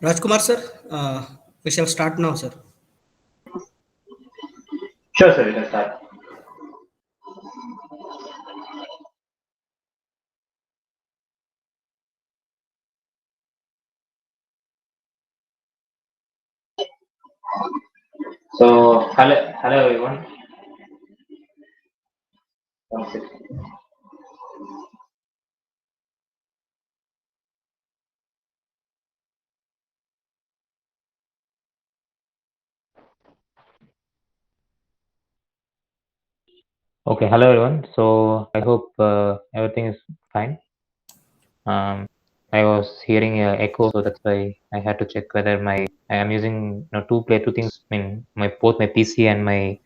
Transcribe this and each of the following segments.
Rajkumar sir, we shall start now, sir. Sure, sir, you can start. So, hello everyone. One second. Okay, hello everyone. So, I hope everything is fine. I was hearing a echo, so that's why I had to check whether I am using two things. I mean, both my PC and my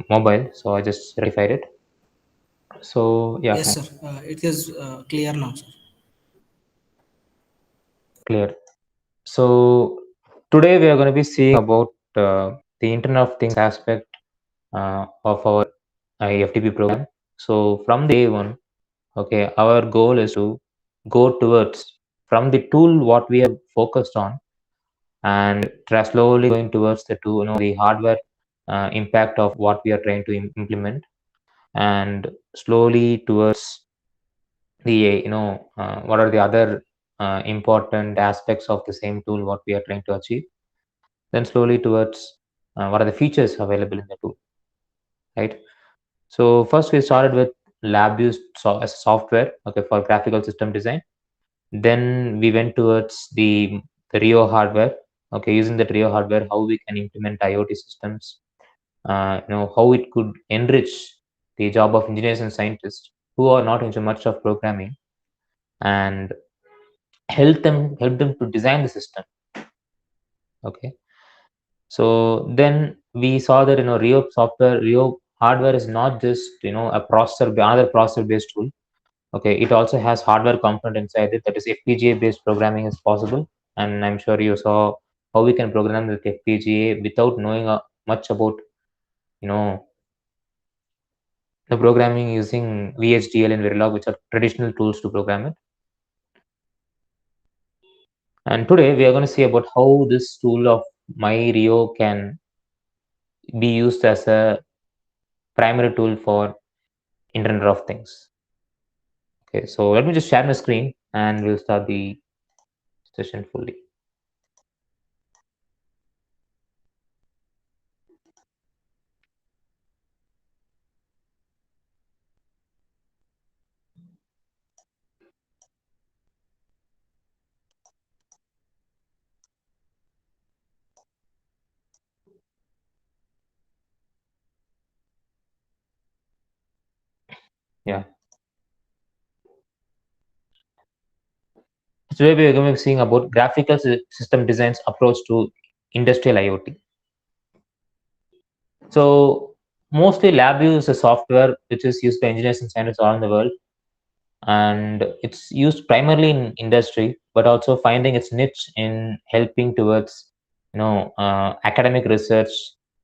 mobile. So I just rectified it. So yeah, Yes, fine, sir. It is clear now, sir. clear. So today we are going to be seeing about the Internet of Things aspect of our FTP program. So from day one, okay, our goal is to go towards from the tool what we have focused on and try slowly going towards the tool, the hardware impact of what we are trying to implement, and slowly towards the what are the other important aspects of the same tool what we are trying to achieve, then slowly towards what are the features available in the tool, right? So first we started with LabVIEW as a software, okay, for graphical system design. Then we went towards the Rio hardware, okay, using the Rio hardware, how we can implement IoT systems, how it could enrich the job of engineers and scientists who are not into much of programming, and help them to design the system. Okay, so then we saw that Rio hardware is not just a another processor based tool. Okay, it also has hardware component inside it, that is FPGA based programming is possible. And I'm sure you saw how we can program with FPGA without knowing much about you know the programming using VHDL and Verilog, which are traditional tools to program it. And today we are going to see about how this tool of MyRio can be used as a primary tool for Internet of Things. Okay, so let me just share my screen and we'll start the session fully. Yeah. Today we are going to be seeing about graphical system design's approach to industrial IoT. So mostly LabVIEW is a software which is used by engineers and scientists around the world, and it's used primarily in industry, but also finding its niche in helping towards academic research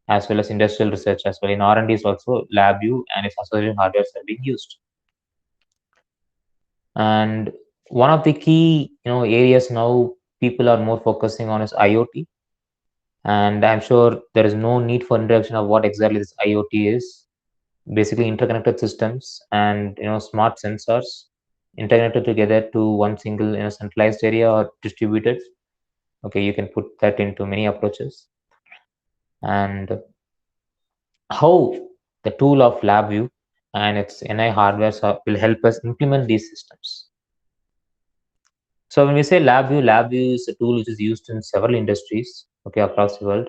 as well as industrial research as well. In R&D is also LabVIEW and its associated hardware are being used. And one of the key areas now people are more focusing on is IoT, and I'm sure there is no need for introduction of what exactly this IoT is. Basically interconnected systems and smart sensors integrated together to one single centralized area or distributed. Okay, you can put that into many approaches. And how the tool of LabVIEW and its NI hardware will help us implement these systems. So when we say LabVIEW is a tool which is used in several industries, okay, across the world.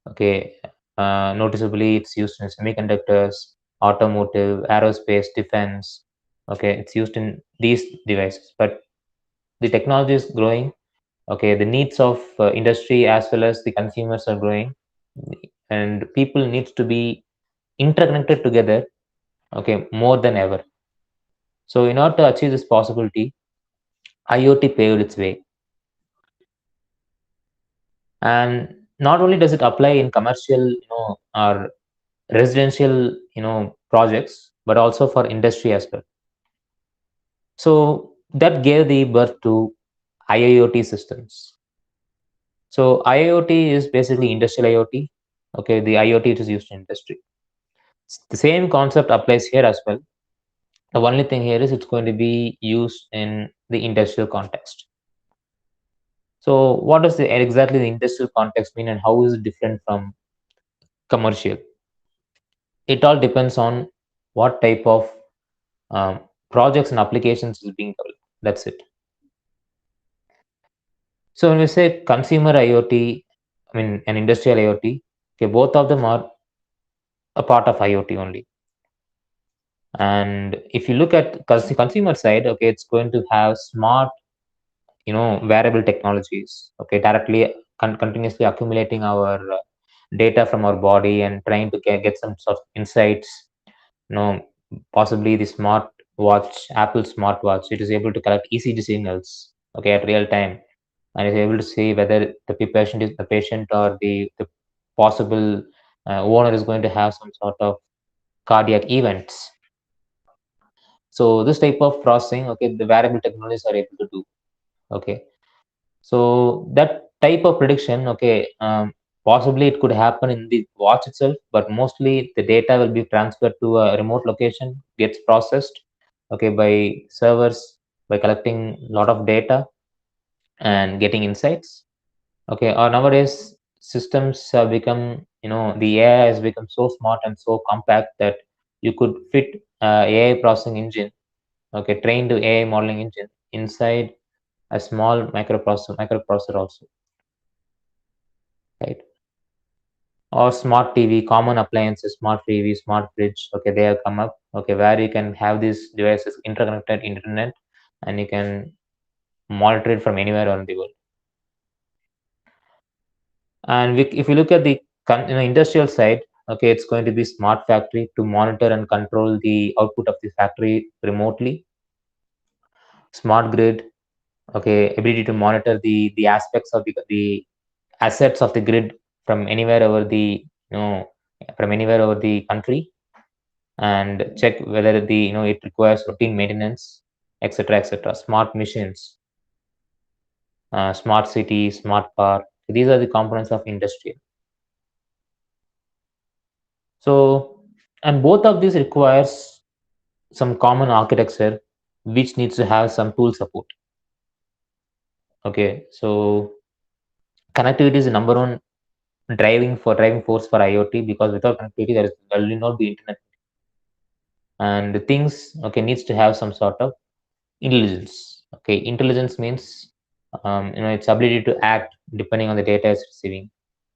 Okay, noticeably it's used in semiconductors, automotive, aerospace, defense. Okay, it's used in these devices, but the technology is growing. Okay, the needs of industry as well as the consumers are growing, and people needs to be interconnected together, okay, more than ever. So in order to achieve this possibility, IoT paved its way. And not only does it apply in commercial or residential projects, but also for industry as well. So that gave the birth to IIoT systems. So IoT is basically industrial IoT. Okay, the IoT is used in industry. The same concept applies here as well. The only thing here is it's going to be used in the industrial context. So what does exactly the industrial context mean, and how is it different from commercial? It all depends on what type of projects and applications is being developed. That's it. So when we say consumer IoT, I mean an industrial IoT, okay, both of them are a part of IoT only. And if you look at consumer side, okay, it's going to have smart, wearable technologies, okay, directly continuously accumulating our data from our body and trying to get some sort of insights. Possibly the smart watch, Apple smartwatch, it is able to collect ECG signals, okay, at real time, and is able to see whether the patient or the possible owner is going to have some sort of cardiac events. So this type of processing, okay, the wearable technologies are able to do. Okay, so that type of prediction, okay, possibly it could happen in the watch itself, but mostly the data will be transferred to a remote location, gets processed, okay, by servers, by collecting a lot of data and getting insights. Okay, or nowadays systems have become, the AI has become so smart and so compact that you could fit AI processing engine, okay, trained AI modeling engine inside a small microprocessor also, right? Or smart TV, common appliances, smart TV, smart fridge, okay, they have come up, okay, where you can have these devices interconnected internet and you can monitor it from anywhere around the world. And if you look at the industrial side, okay, it's going to be smart factory to monitor and control the output of the factory remotely. Smart grid, okay, ability to monitor the aspects of the assets of the grid from anywhere over the from anywhere over the country, and check whether it requires routine maintenance, etc., etc. Smart machines, smart city, smart car. These are the components of industry. So, and both of these requires some common architecture, which needs to have some tool support. Okay, so connectivity is the number one driving force for IoT, because without connectivity there will not be internet. And the things, okay, needs to have some sort of intelligence. Okay, intelligence means its ability to act depending on the data it's receiving.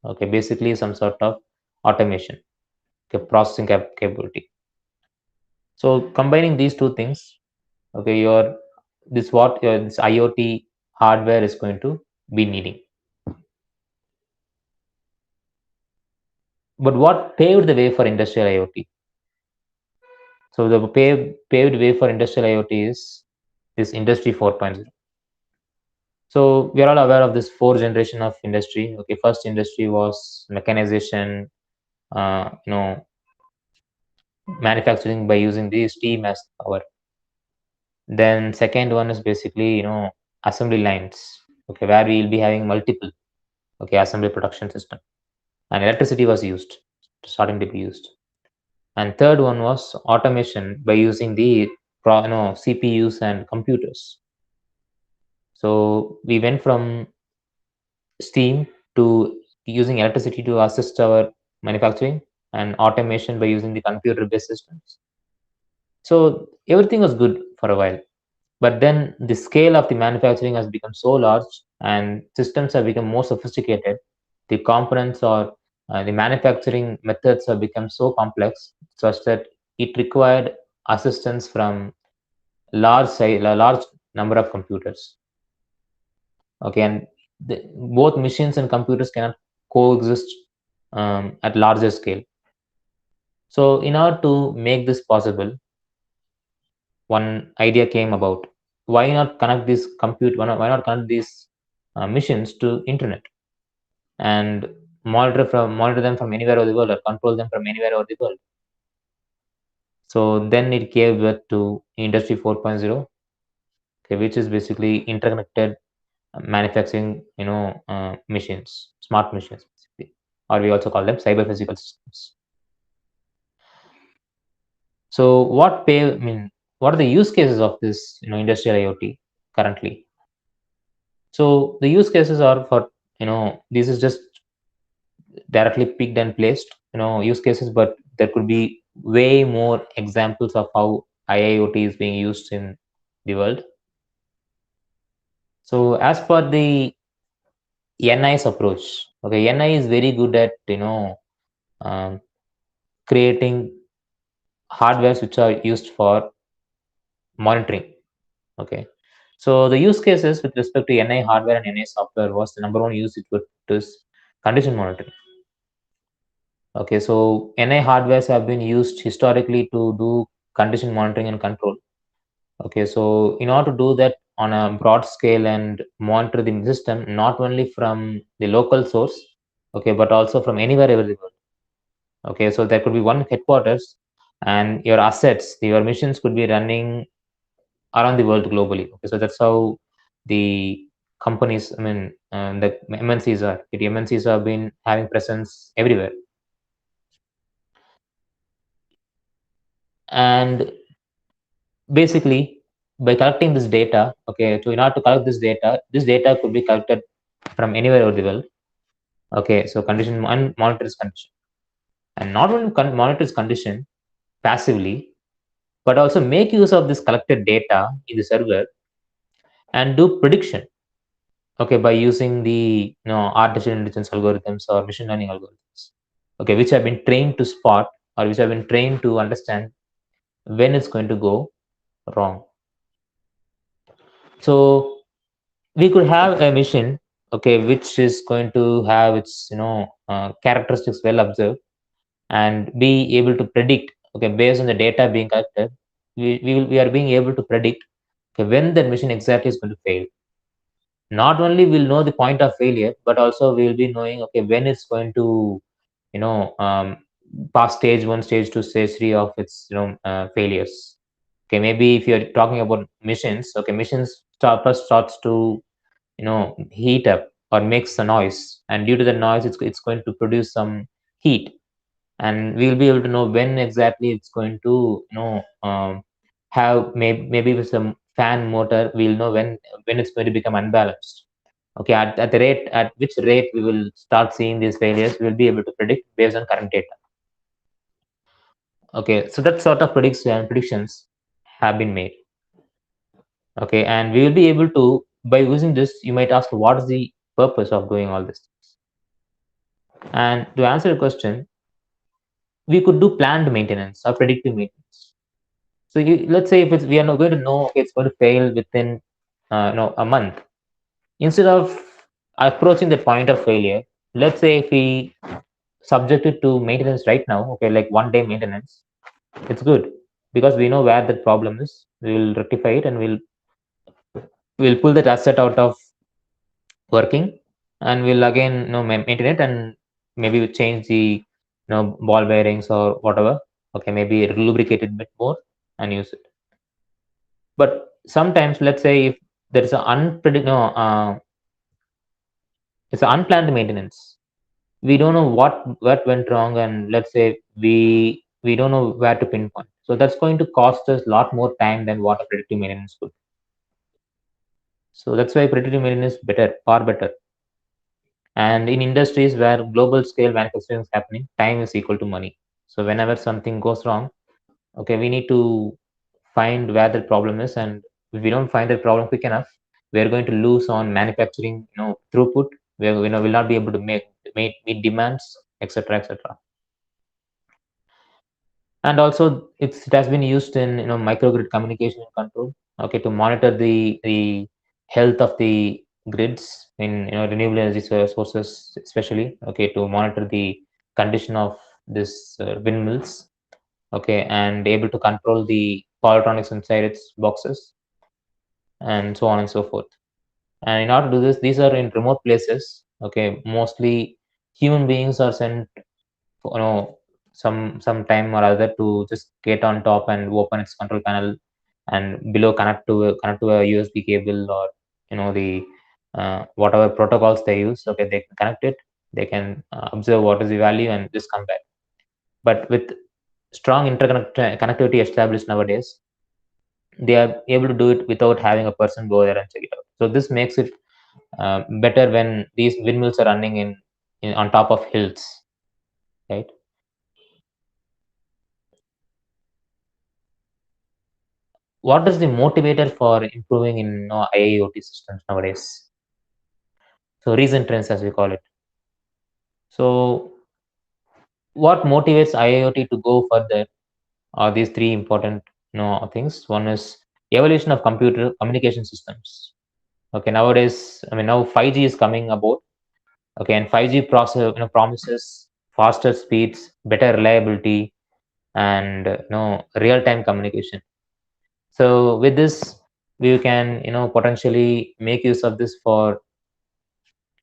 Okay, basically some sort of automation, okay, processing capability. So combining these two things, okay, this IoT hardware is going to be needing. But what paved the way for industrial IoT? So the paved way for industrial IoT is this Industry 4.0. So we are all aware of this fourth generation of industry. Okay, first industry was mechanization, manufacturing by using the steam as power. Then second one is basically assembly lines. Okay, where we will be having multiple assembly production system, and electricity was starting to be used. And third one was automation by using the CPUs and computers. So we went from steam to using electricity to assist our manufacturing, and automation by using the computer based systems. So everything was good for a while, but then the scale of the manufacturing has become so large and systems have become more sophisticated. The components or the manufacturing methods have become so complex such that it required assistance from large number of computers. Okay, and both machines and computers cannot coexist at larger scale. So in order to make this possible, one idea came about: why not connect why not connect these machines to internet and monitor them from anywhere over the world, or control them from anywhere over the world? So then it gave birth to Industry 4.0, okay, which is basically interconnected manufacturing, machines, smart machines, basically, or we also call them cyber physical systems. So what are the use cases of this, industrial IoT currently? So the use cases are for, this is just directly picked and placed, use cases, but there could be way more examples of how IIoT is being used in the world. So as per the NI's approach, okay, NI is very good at, um, creating hardwares which are used for monitoring. Okay, so the use cases with respect to NI hardware and NI software was the number one use it was condition monitoring. Okay, so NI hardwares have been used historically to do condition monitoring and control. Okay, so in order to do that on a broad scale and monitor the system, not only from the local source, okay, but also from anywhere over the world. Okay, so there could be one headquarters, and your assets, your missions could be running around the world globally. Okay, so that's how the companies, the MNCs are. The MNCs have been having presence everywhere. And basically, by collecting this data, okay, so in order to collect this data could be collected from anywhere over the world. Okay, so condition and monitors condition, and not only monitors condition passively, but also make use of this collected data in the server and do prediction. Okay, by using the artificial intelligence algorithms or machine learning algorithms. Okay, which have been trained to spot or which have been trained to understand when it's going to go wrong. So we could have a machine, okay, which is going to have its characteristics well observed and be able to predict, okay, based on the data being collected, we are being able to predict, okay, when the machine exactly is going to fail. Not only we'll know the point of failure, but also we'll be knowing, okay, when it's going to pass stage 1, stage 2, stage 3 of its failures. Okay, maybe if you're talking about missions, okay, missions first starts to heat up or makes a noise, and due to the noise it's going to produce some heat, and we'll be able to know when exactly it's going to have maybe with some fan motor we'll know when it's going to become unbalanced. Okay, at the rate at which rate we will start seeing these failures, we will be able to predict based on current data. Okay, so that sort of predictions have been made. Okay, and we will be able to, by using this, you might ask what is the purpose of doing all this. And to answer your question, we could do planned maintenance or predictive maintenance. So let's say if we are not going to know, okay, it's going to fail within a month. Instead of approaching the point of failure, let's say if we subject it to maintenance right now, okay, like 1 day maintenance, it's good because we know where the problem is. We will rectify it and we'll pull that asset out of working, and we'll again maintain it, and maybe we change the ball bearings or whatever. Okay, maybe lubricate it a bit more and use it. But sometimes, let's say if there is it's an unplanned maintenance, we don't know what went wrong, and let's say we don't know where to pinpoint. So that's going to cost us a lot more time than what a predictive maintenance could. So that's why predictive maintenance is better, far better. And in industries where global scale manufacturing is happening, time is equal to money. So whenever something goes wrong, okay, we need to find where the problem is, and if we don't find the problem quick enough, we are going to lose on manufacturing throughput. We will not be able to meet demands, etc., etc. And also it has been used in microgrid communication and control, okay, to monitor the health of the grids in renewable energy sources, especially, okay, to monitor the condition of this windmills, okay, and able to control the power electronics inside its boxes, and so on and so forth. And in order to do this, these are in remote places, okay, mostly human beings are sent some time or other to just get on top and open its control panel, and below connect to a USB cable, or the whatever protocols they use. Okay, they can connect it, they can observe what is the value and just come back. But with strong connectivity established nowadays, they are able to do it without having a person go there and check it out. So this makes it better when these windmills are running in on top of hills, right? What is the motivator for improving in IIoT systems nowadays? So recent trends, as we call it. So what motivates IIoT to go further are these three important things. One is evolution of computer communication systems. Okay, nowadays, I mean, now 5G is coming about. Okay, and 5G process, promises faster speeds, better reliability, and real-time communication. So with this, we can potentially make use of this for,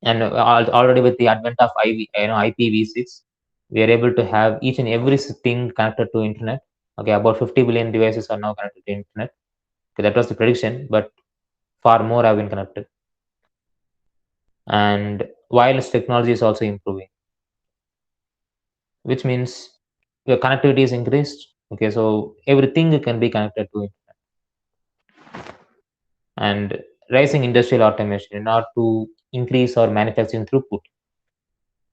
and already with the advent of IPv6, we are able to have each and every thing connected to internet. Okay, about 50 billion devices are now connected to internet. Okay, that was the prediction, but far more have been connected. And wireless technology is also improving, which means your connectivity is increased. Okay, so everything can be connected to internet. And rising industrial automation in order to increase our manufacturing throughput.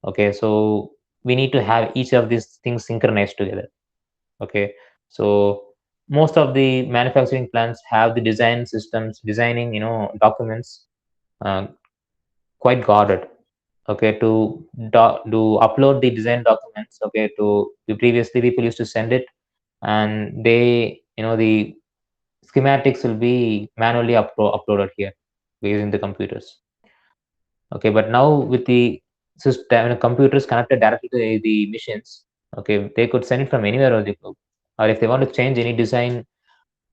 Okay, so we need to have each of these things synchronized together. Okay, so most of the manufacturing plants have the design systems, designing documents quite guarded. Okay, to upload the design documents. Okay, to previously people used to send it, and they the schematics will be manually uploaded here using the computers. Okay, but now with the system, computers connected directly to the machines, okay, they could send it from anywhere on the globe. Or if they want to change any design,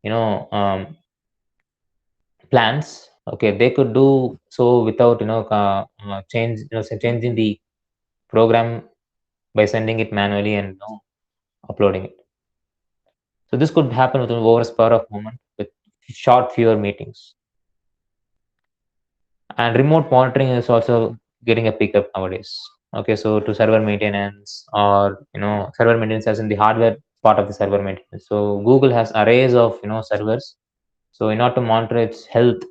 you know, plans, okay, they could do so without changing the program by sending it manually and uploading it. So this could happen with over a spur of moment with fewer meetings. And remote monitoring is also getting a pickup nowadays. Okay, so to server maintenance, or server maintenance as in the hardware part of the server maintenance. So Google has arrays of servers. So in order to monitor its health,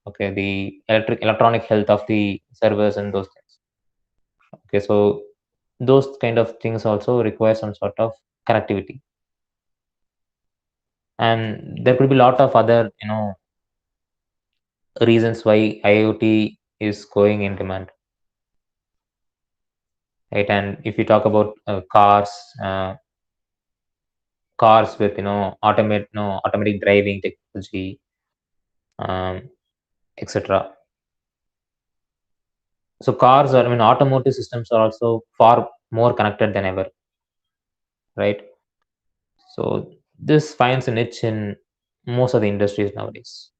okay, the electronic health of the servers and those things. Okay, so those kind of things also require some sort of connectivity. And there could be a lot of other reasons why IoT is going in demand, right? And if you talk about cars with automatic driving technology, etc. So cars are, I mean, automotive systems are also far more connected than ever, right? So this finds a niche in most of the industries nowadays.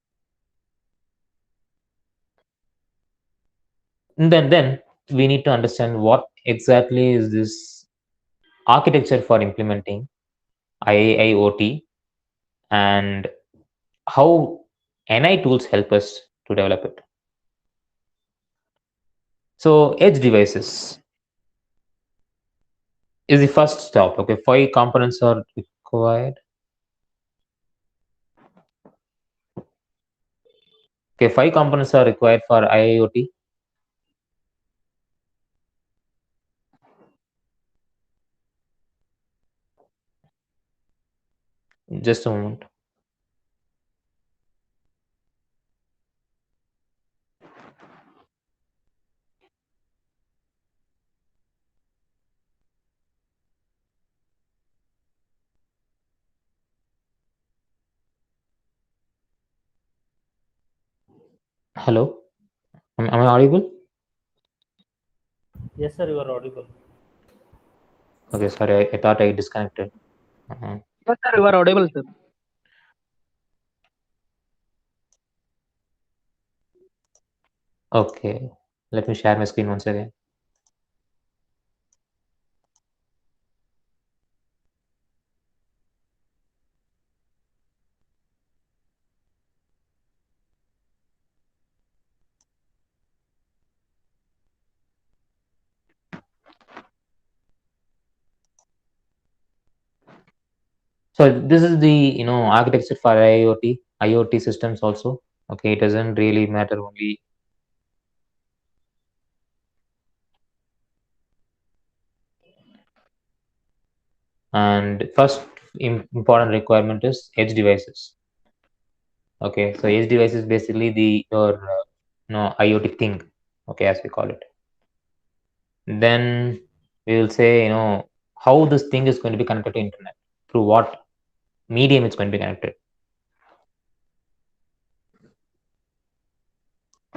And then we need to understand what exactly is this architecture for implementing IIoT, and how NI tools help us to develop it. So edge devices is the first stop. Okay, 5 components are required. Okay, 5 components are required for IIoT. Just a moment. Hello, am I audible? Yes, sir, you are audible. Okay, sorry, I thought I disconnected. Yes, sir, you are audible, sir. Okay, let me share my screen once again. So this is the architecture for IoT systems also. Okay, it doesn't really matter only. And first important requirement is edge devices. Okay, so edge device is basically your IoT thing. Okay, as we call it. Then we will say how this thing is going to be connected to internet, through what medium it's going to be connected.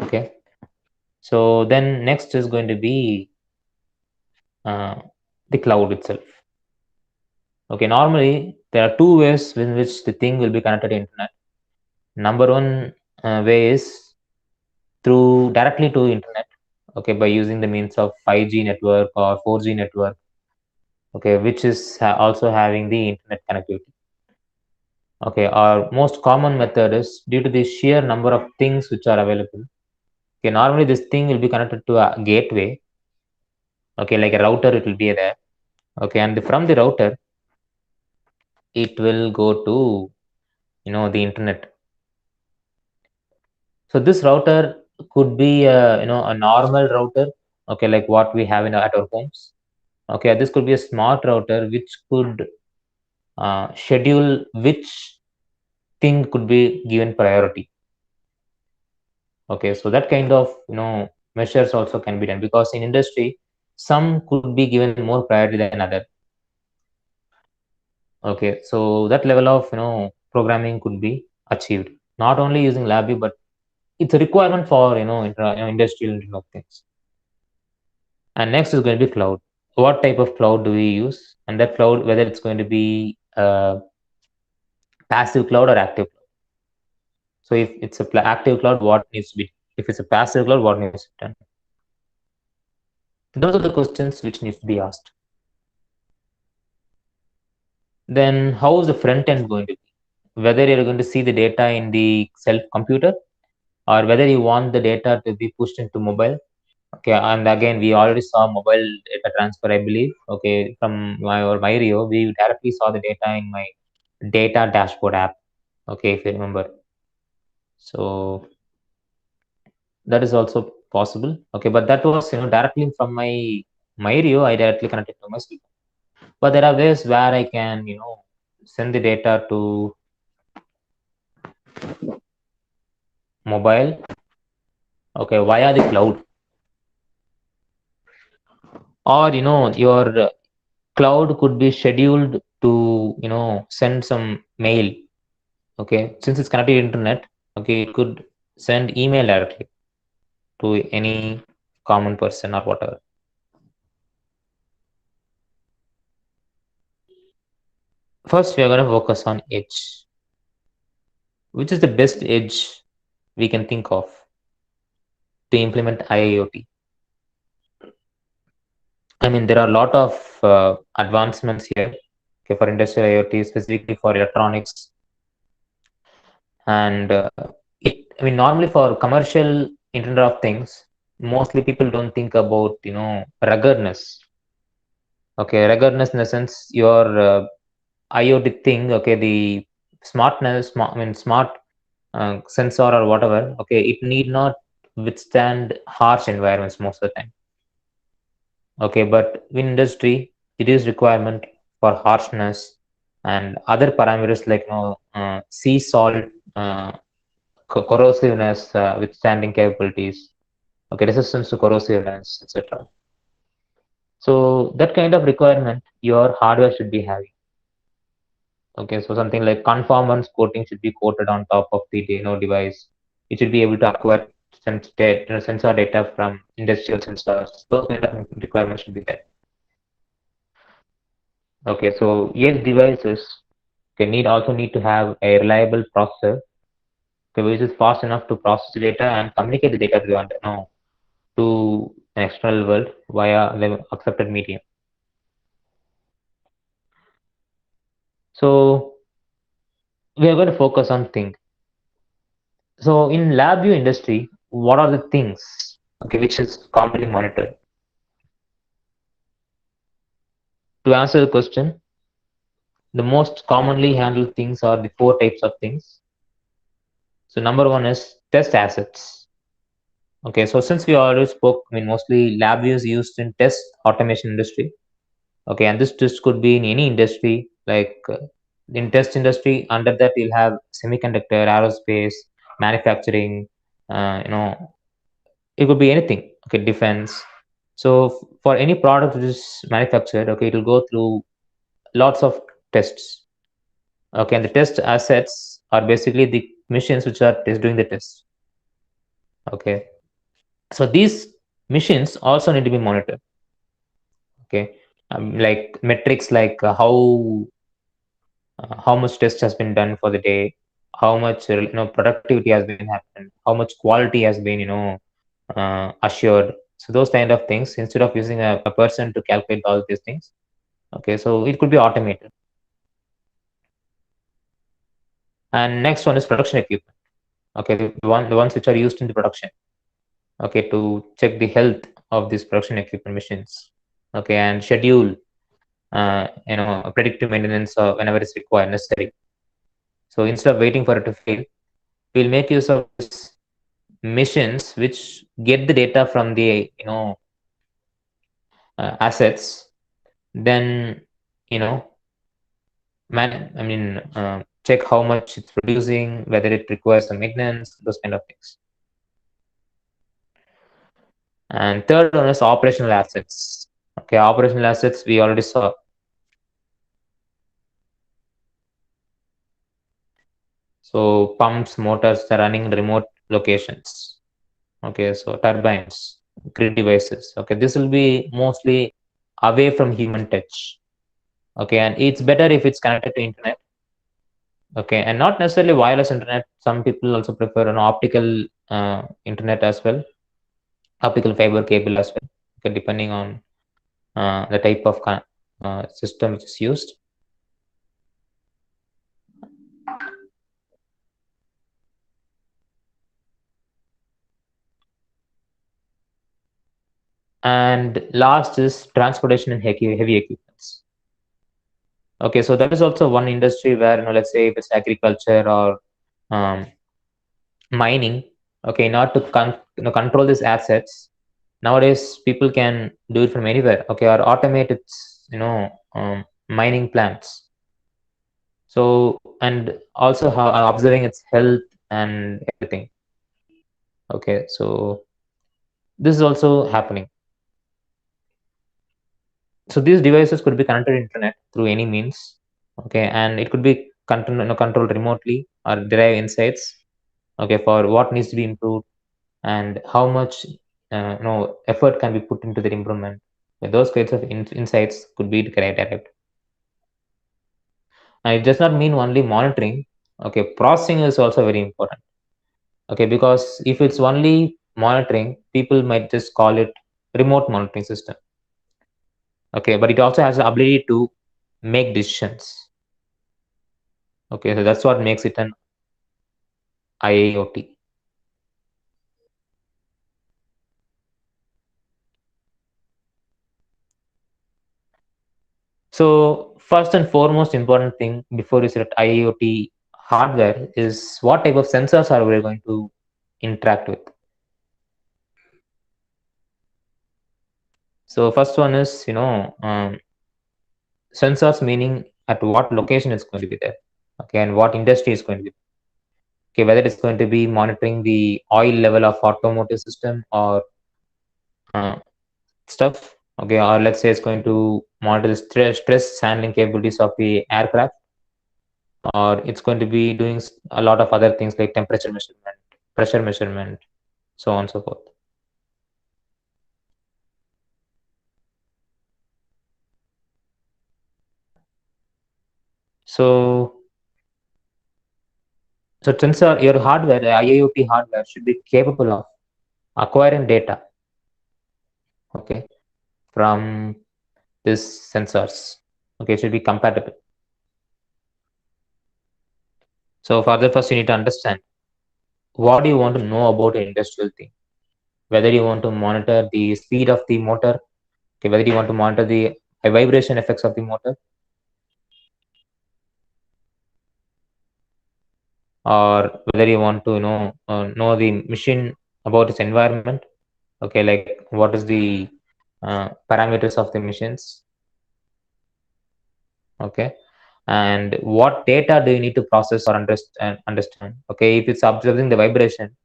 Okay, so then next is going to be the cloud itself. Okay, normally there are two ways in which the thing will be connected to internet. Number one way is through directly to internet. Okay, by using the means of 5G network or 4G network. Okay, which is also having the internet connectivity. Okay, our most common method is due to the sheer number of things which are available. Okay, normally this thing will be connected to a gateway. Okay, like a router, it will be there. Okay, and from the router, it will go to the internet. So this router could be a normal router. Okay, like what we have at our homes. Okay, this could be a smart router which could schedule which thing could be given priority. Okay, so that kind of measures also can be done, because in industry some could be given more priority than other. Okay, so that level of programming could be achieved not only using LabVIEW, but it's a requirement for industrial Internet of Things. And next is going to be cloud. What type of cloud do we use? And that cloud, whether it's going to be passive cloud or active cloud. So if it's a active cloud, what needs to be? If it's a passive cloud, what needs to be done? Those are the questions which needs to be asked. Then how is the front end going to be? Whether you're going to see the data in the self computer, or whether you want the data to be pushed into mobile. Okay, and again, we already saw mobile data transfer, I believe. Okay, from my Myrio, we directly saw the data in my data dashboard app. Okay, if you remember. So that is also possible. Okay, but that was directly from my Myrio, I directly connected to my sleep. But there are ways where I can send the data to mobile. Okay, via the cloud. Or your cloud could be scheduled to send some mail. Okay, since it's connected to internet, okay, it could send email directly to any common person or whatever. First, we are going to focus on edge. Which is the best edge we can think of to implement IIoT? I mean, there are a lot of advancements here, okay, for industrial IoT, specifically for electronics. And normally for commercial Internet of Things, mostly people don't think about ruggedness. Okay, ruggedness in the sense your IoT thing. Okay, the smartness, smart sensor or whatever. Okay, it need not withstand harsh environments most of the time. Okay, but in industry, it is requirement for harshness and other parameters like sea salt, corrosiveness, withstanding capabilities, okay, resistance to corrosiveness, etc. So that kind of requirement your hardware should be having. Okay, so something like conformance coating should be coated on top of the device. It should be able to acquire sensor data from industrial sensors. Those kind of requirements should be there. Okay, so edge devices also need to have a reliable processor, okay, which is fast enough to process the data and communicate the data to an external world via the accepted medium. So we are going to focus on things. So in LabVIEW industry, what are the things, okay, which is commonly monitored? To answer the question, the most commonly handled things are the four types of things. So number one is test assets. Okay, so since we already spoke, I mean, mostly lab is used in test automation industry. Okay, and this test could be in any industry, like in test industry. Under that, you'll have semiconductor, aerospace, manufacturing. You know, it could be anything. Okay, defense. So for any product that is manufactured, okay, it will go through lots of tests. Okay, and the test assets are basically the machines which are doing the test. Okay, so these machines also need to be monitored. Okay, like metrics like how much test has been done for the day, how much productivity has been happened, how much quality has been assured. So those kind of things, instead of using a person to calculate all these things, okay, so it could be automated. And next one is production equipment. Okay, the ones which are used in the production. Okay, to check the health of these production equipment machines. Okay, and schedule predictive maintenance whenever it's required, necessary. So instead of waiting for it to fail, we'll make use of these missions which get the data from the assets, then check how much it's producing, whether it requires some maintenance, those kind of things. And third one is operational assets. Okay, operational assets we already saw. So pumps, motors are running in remote locations. Okay, so turbines, grid devices. Okay, this will be mostly away from human touch. Okay, and it's better if it's connected to internet. Okay, and not necessarily wireless internet. Some people also prefer an optical internet as well, optical fiber cable as well. Okay, depending on the type of system which is used. And last is transportation and heavy equipments. Okay, so that is also one industry where, let's say if it's agriculture or mining. Okay, not to control these assets. Nowadays, people can do it from anywhere. Okay, or automate its mining plants. So, and also observing its health and everything. Okay, so this is also happening. So these devices could be connected to internet through any means. Okay, and it could be controlled remotely or derive insights. Okay, for what needs to be improved and how much effort can be put into the improvement. Those kinds of insights could be derived. And it does not mean only monitoring. Okay, processing is also very important. Okay, because if it's only monitoring, people might just call it remote monitoring system. Okay, but it also has the ability to make decisions. Okay, so that's what makes it an IIoT. So first and foremost important thing before you select IIoT hardware is what type of sensors are we going to interact with. So first one is sensors, meaning at what location it's going to be there. Okay, and what industry is going to be. Okay, whether it's going to be monitoring the oil level of automotive system or stuff. Okay, or let's say it's going to monitor the stress handling capabilities of the aircraft, or it's going to be doing a lot of other things like temperature measurement, pressure measurement, so on and so forth. So sensor, your hardware, the IIoT hardware should be capable of acquiring data, okay, from these sensors. Okay, it should be compatible. So further, first you need to understand what do you want to know about an industrial thing. Whether you want to monitor the speed of the motor, okay, whether you want to monitor the vibration effects of the motor, or whether you want to know the machine about its environment. Okay, like what is the parameters of the machines. Okay, and what data do you need to process or understand. Okay, if it's observing the vibration,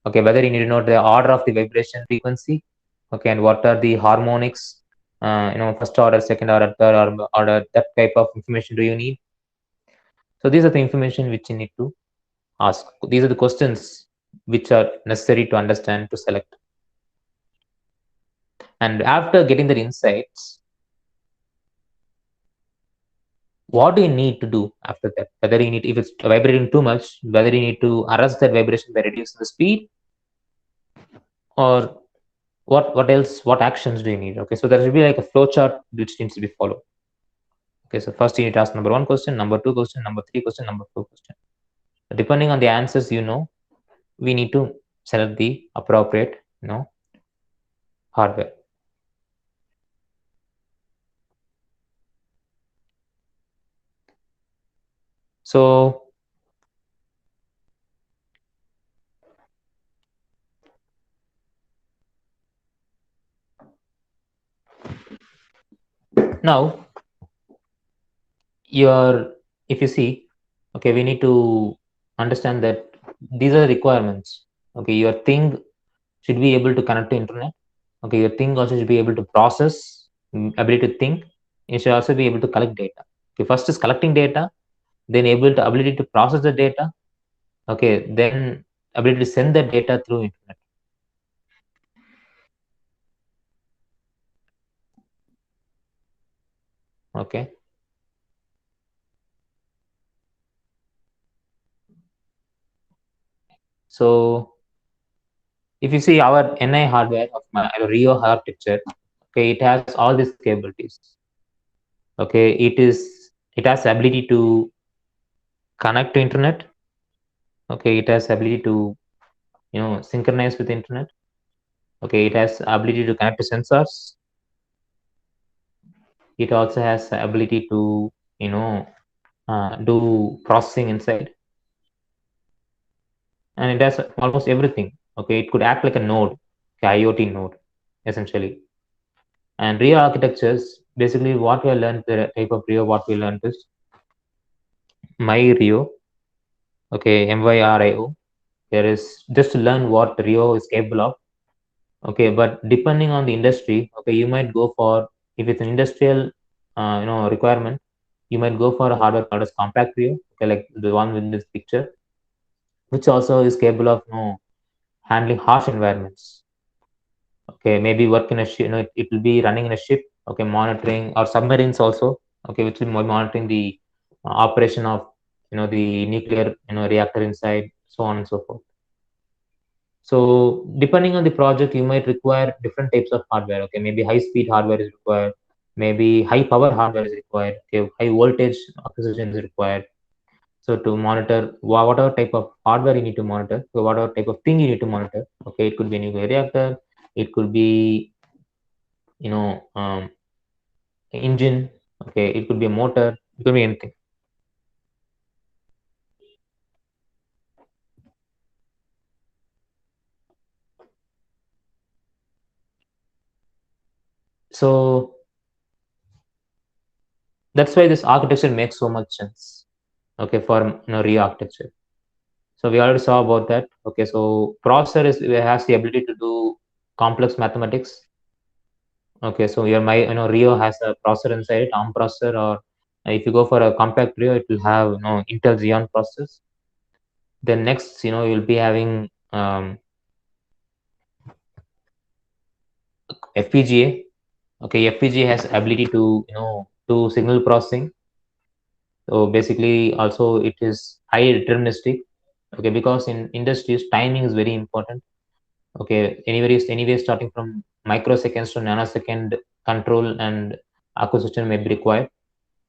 okay, whether you need to know the order of the vibration frequency, okay, and what are the harmonics, first order, second order, third order, that type of information do you need. So these are the information which you need to ask. These are the questions which are necessary to understand, to select. And after getting the insights, what do you need to do after that? Whether you need, if it's vibrating too much, whether you need to arrest that vibration by reducing the speed, or what else, what actions do you need? Okay, so there should be like a flow chart which needs to be followed. Okay, so first you need to ask number 1 question, number 2 question, number 3 question, number 4 question. Depending on the answers, we need to select the appropriate hardware. So now if you see, okay, we need to understand that these are the requirements. Okay, your thing should be able to connect to internet. Okay, your thing also should be able to process, ability to think. You should also be able to collect data. Okay, first is collecting data, then ability to process the data. Okay, then ability to send the data through internet. Okay, so if you see our NI hardware of my Rio architecture, okay, it has all these capabilities. Okay, it has ability to connect to internet. Okay, it has ability to synchronize with internet. Okay, it has ability to connect to sensors. It also has the ability to do processing inside, and it has almost everything. Okay, it could act like a node, okay, IoT node essentially. And Rio architectures, basically what we learned, the type of Rio what we learned is MyRio. Okay, MYRIO. There is just to learn what Rio is capable of. Okay, but depending on the industry, okay, you might go for, if it's an industrial requirement, you might go for a hardware called as compact Rio, okay, like the one in this picture, which also is capable of handling harsh environments. Okay, maybe work in a ship, it will be running in a ship, okay, monitoring, or submarines also, okay, which will be monitoring the operation of the nuclear reactor inside, so on and so forth. So depending on the project, you might require different types of hardware. Okay, maybe high speed hardware is required, maybe high power hardware is required, okay, high voltage acquisition is required. So to monitor whatever type of hardware you need to monitor, so whatever type of thing you need to monitor, okay, it could be a nuclear reactor, it could be engine, okay, it could be a motor, it could be anything. So that's why this architecture makes so much sense, okay, for re-architecture. So we already saw about that. Okay, so processor has the ability to do complex mathematics. Okay, so Rio has a processor inside it, ARM processor, or if you go for a compact Rio, it will have Intel Xeon processors. Then next, you'll be having FPGA. Okay, FPGA has ability to do signal processing. So basically, also it is high deterministic. Okay, because in industries, timing is very important. Okay, anyway, starting from microseconds to nanosecond, control and acquisition may be required.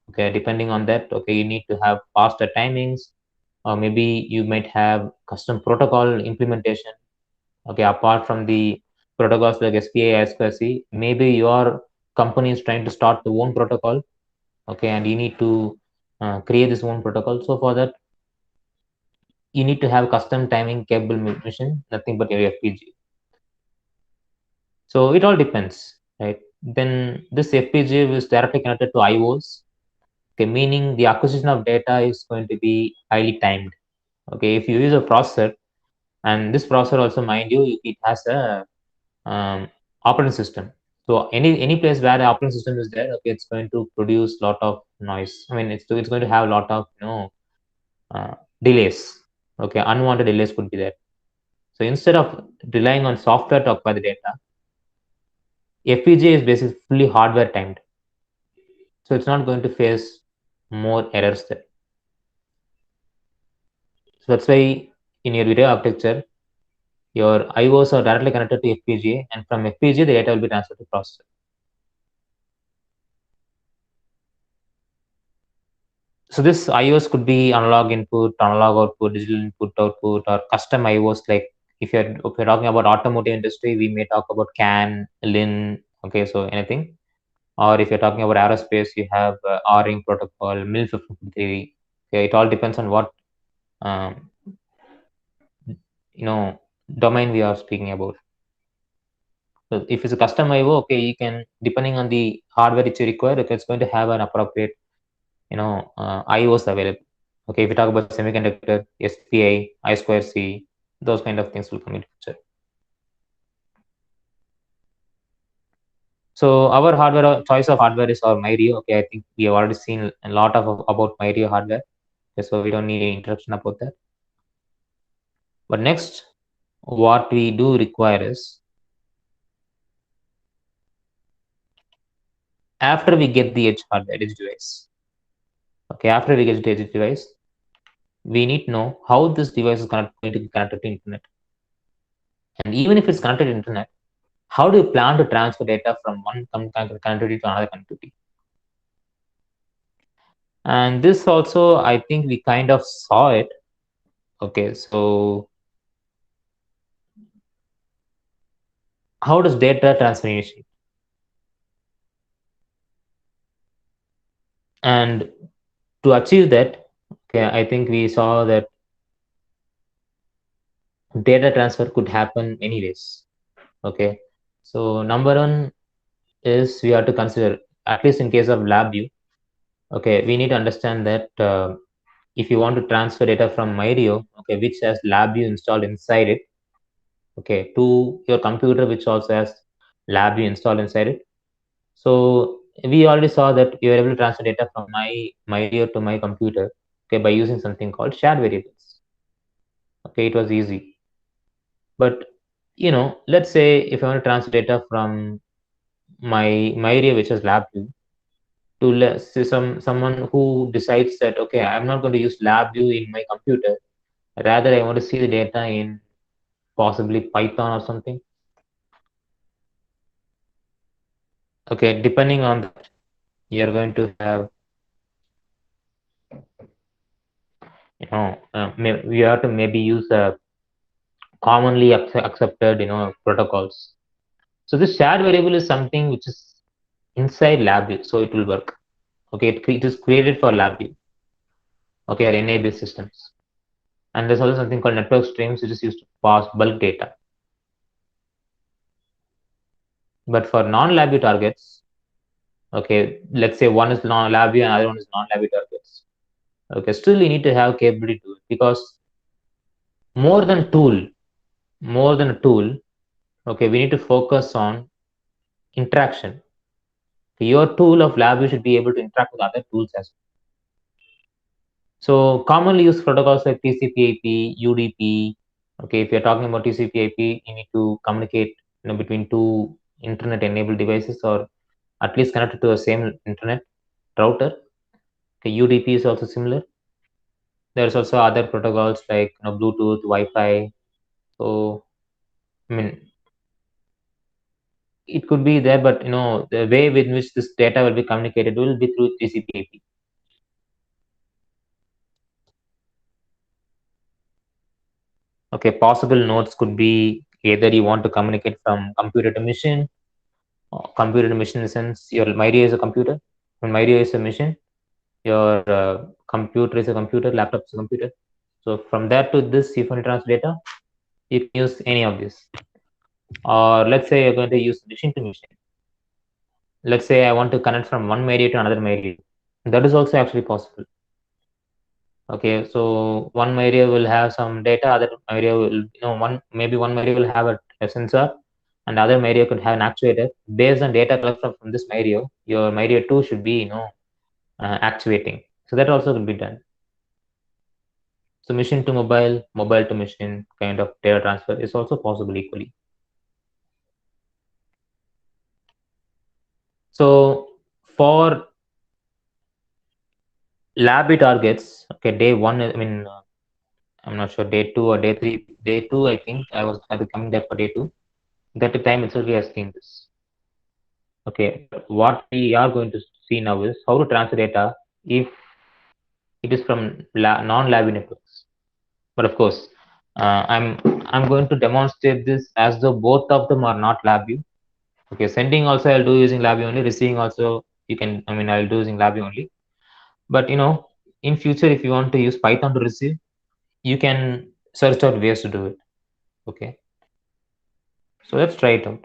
Okay, depending on that, okay, you need to have faster timings, or maybe you might have custom protocol implementation. Okay, apart from the protocols like SPA, I2C, maybe your company is trying to start their own protocol. Okay, and you need to create this own protocol. So for that, you need to have custom timing capable machine, nothing but your FPGA. So it all depends, right? Then this FPGA is directly connected to IOs, okay, meaning the acquisition of data is going to be highly timed. Okay, if you use a processor, and this processor also, mind you, it has a operating system. So any place where the operating system is there, okay, it's going to produce lot of noise. I mean, it's going to have a lot of delays. Okay, unwanted delays could be there. So instead of relying on software to acquire the data, FPGA is basically fully hardware timed. So it's not going to face more errors there. So that's why in your video architecture, your IOs are directly connected to FPGA, and from FPGA, the data will be transferred to processor. So this IOs could be analog input, analog output, digital input, output, or custom IOs. Like if you're talking about automotive industry, we may talk about CAN, LIN. Okay, so anything. Or if you're talking about aerospace, you have R-Ring protocol, MIL-53. Okay, it all depends on what um, domain we are speaking about. So if it's a custom IO, okay, you can, depending on the hardware that you require, okay, it's going to have an appropriate IOs available. Okay, if you talk about semiconductor, SPI, I2C, those kind of things will come into picture. So our hardware choice of hardware is our MyRio. Okay, I think we have already seen a lot about MyRio hardware. Okay, so we don't need any introduction about that. But next, what we do require is, after we get the edge hardware, edge device. Okay, after we get the edge device, we need to know how this device is going to be connected to internet. And even if it's connected to internet, how do you plan to transfer data from one connectivity to another connectivity? And this also, I think we kind of saw it. Okay, so how does data transfer initiate? And to achieve that, okay, I think we saw that data transfer could happen anyways. Okay, so number one is we have to consider, at least in case of LabVIEW, okay, we need to understand that if you want to transfer data from MyRio, okay, which has LabVIEW installed inside it, okay, to your computer, which also has LabVIEW installed inside it. So we already saw that you are able to transfer data from my MyRio to my computer, okay, by using something called shared variables. Okay, it was easy. But let's say if I want to transfer data from my MyRio, which is LabVIEW, to say someone who decides that, okay, I'm not going to use LabVIEW in my computer, rather I want to see the data in possibly Python or something. Okay, depending on that, you're going to have, we have to maybe use a commonly accepted, protocols. So this shared variable is something which is inside LabVIEW, so it will work. Okay, it is created for LabVIEW. Okay, or NA-based systems. And there's also something called network streams, which is used to pass bulk data. But for non-LabVIEW targets, okay, let's say one is LabVIEW and other one is non-LabVIEW targets. Okay, still you need to have capability to it, because more than a tool, okay, we need to focus on interaction. Your tool of LabVIEW should be able to interact with other tools as well. So commonly used protocols like TCP/IP, UDP. Okay, if you're talking about TCP/IP, you need to communicate between two internet-enabled devices, or at least connected to the same internet router. Okay, UDP is also similar. There's also other protocols like Bluetooth, Wi-Fi. So I mean, it could be there, but the way with which this data will be communicated will be through TCP/IP. Okay, possible nodes could be either you want to communicate from computer to machine, or computer to machine in the sense your MyRio is a computer, and MyRio is a machine. Your computer is a computer, laptop is a computer. So from there to this Symfony transfer data, you can use any of this. Or let's say you're going to use machine to machine. Let's say I want to connect from one Mario to another Mario. That is also actually possible. Okay, so one Mario will have some data, other Mario will, maybe one Mario will have a sensor, and the other Mario could have an actuator. Based on data collected from this Mario, your Mario 2 should be, actuating. So that also will be done. So machine to mobile, mobile to machine kind of data transfer is also possible equally. So for lab targets, okay, day one, I'm not sure, day two or day three. Day two, I think I'll be coming there for day two. That time itself we are seeing this. Okay, what we are going to see now is how to transfer data if it is from non-lab networks. But of course, I'm going to demonstrate this as though both of them are not LabVIEW. Okay, sending also I'll do using LabVIEW only. Receiving also I'll do using LabVIEW only. But in future, if you want to use Python to receive, you can search out ways to do it. Okay, so let's try it out.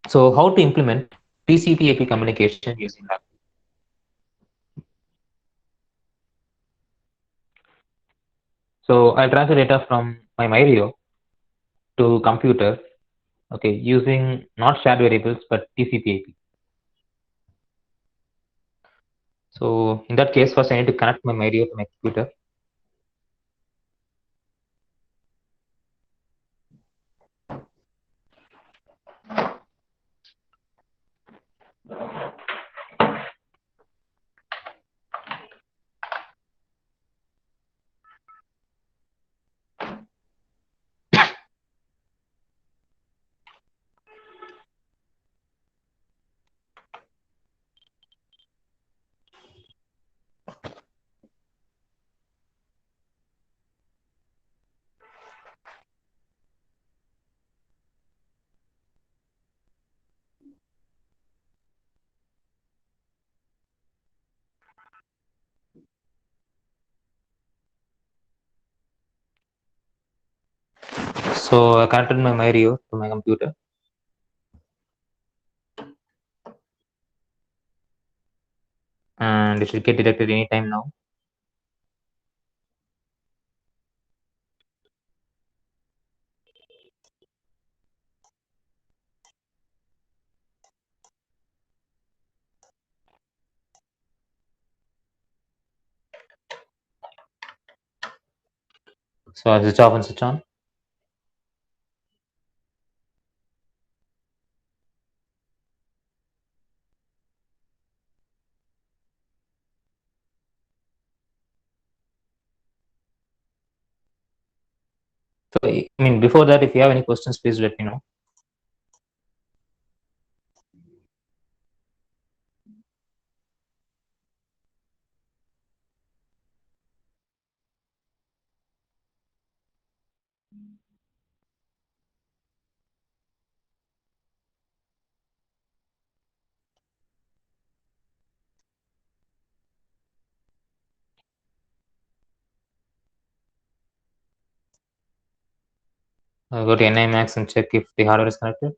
So how to implement TCP/IP communication using LabVIEW? So I'll transfer data from my Mario to computer, okay, using not shared variables but TCP/IP. So in that case, first I need to connect my Mario to my computer. So I connected my Mario to my computer. And it should get detected anytime now. So I'll switch off and switch on. So before that, if you have any questions, please let me know. I'll go to NIMAX and check if the hardware is connected.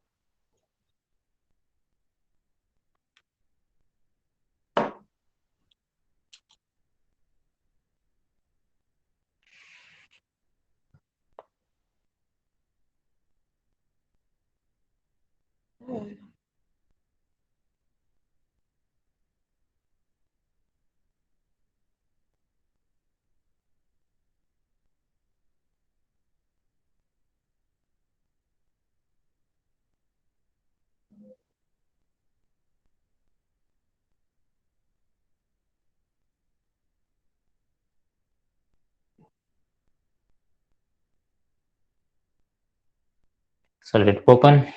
So let it open.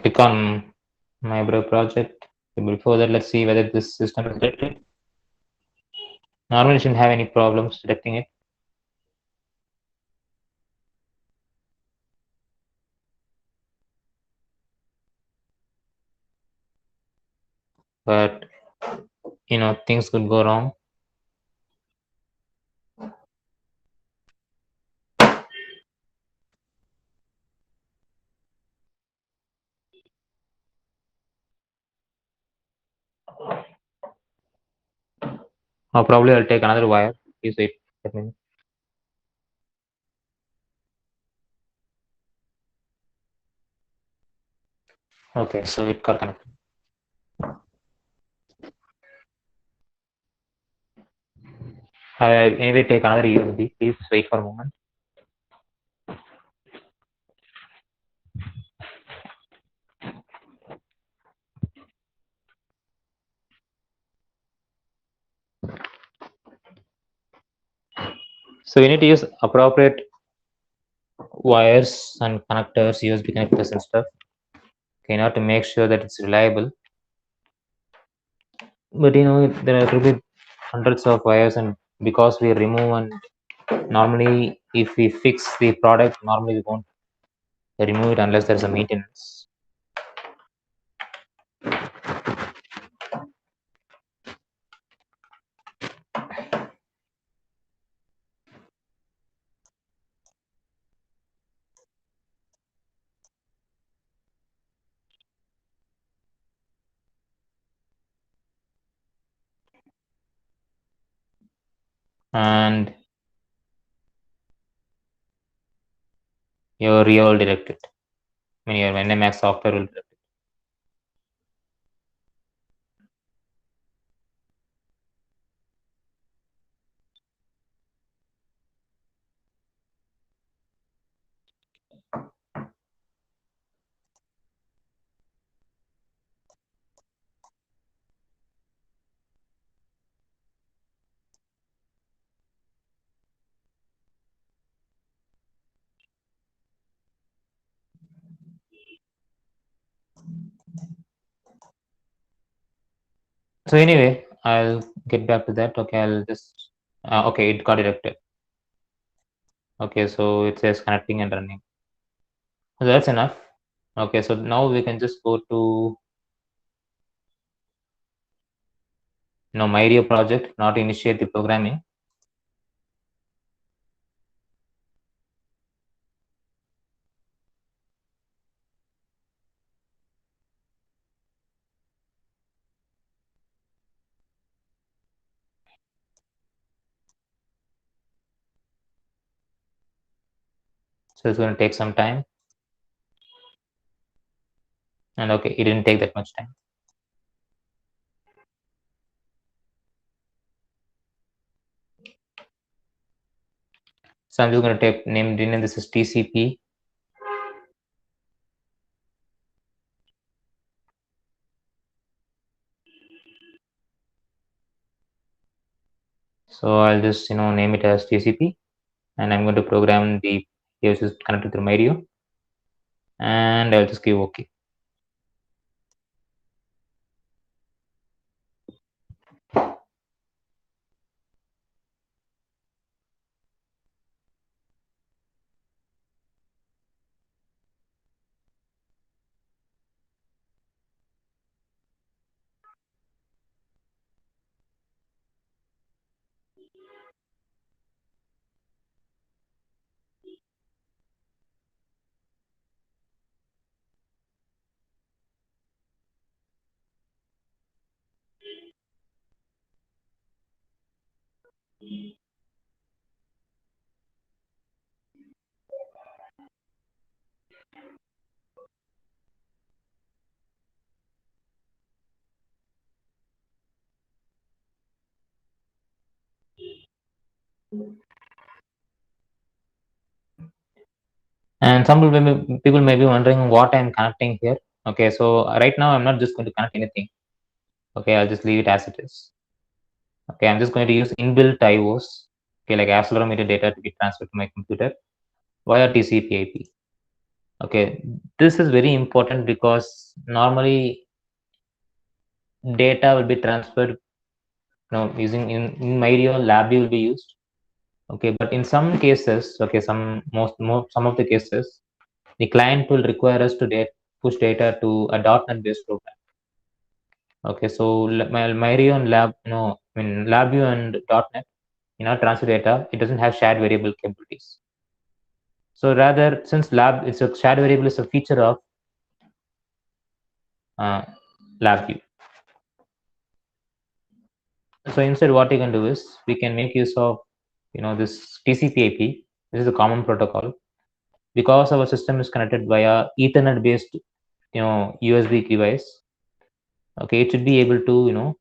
Click on my project. Before that, let's see whether this system is detected. Normally, it shouldn't have any problems detecting it. but things could go wrong. Or probably I'll take another wire. Please wait a minute. Okay, so it got connected. I anyway take another USB. Please wait for a moment. So we need to use appropriate wires and connectors, USB connectors and stuff, okay, in order to make sure that it's reliable. But there could be hundreds of wires, and because we remove, and normally if we fix the product, normally we won't remove it unless there's a maintenance. And your Rio will detect it. I mean, your NMAX software will detect it. So anyway, I'll get back to that. Okay, I'll just okay, it got detected. Okay, so it says connecting and running. So that's enough. Okay, so now we can just go to MyRio project, not initiate the programming. So it's going to take some time. And okay, it didn't take that much time. So I'm just going to rename this as TCP. So I'll just name it as TCP, and I'm going to program the devices connected through MyRio, and I'll just give OK. And some people may be wondering what I'm connecting here. Okay, so right now I'm not just going to connect anything. Okay, I'll just leave it as it is. Okay, I'm just going to use inbuilt IOs, okay, like accelerometer data to be transferred to my computer via TCP/IP. Okay, this is very important because normally data will be transferred, using in MyRio LabVIEW will be used. Okay, but in some cases, okay, some of the cases, the client will require us to push data to a .NET based program. Okay, so Myrio and LabVIEW and .NET, transfer data, it doesn't have shared variable capabilities. So rather, since it's a shared variable is a feature of LabVIEW. So instead, what you can do is we can make use of this TCP/IP. This is a common protocol. Because our system is connected via Ethernet based USB device. Okay, it should be able to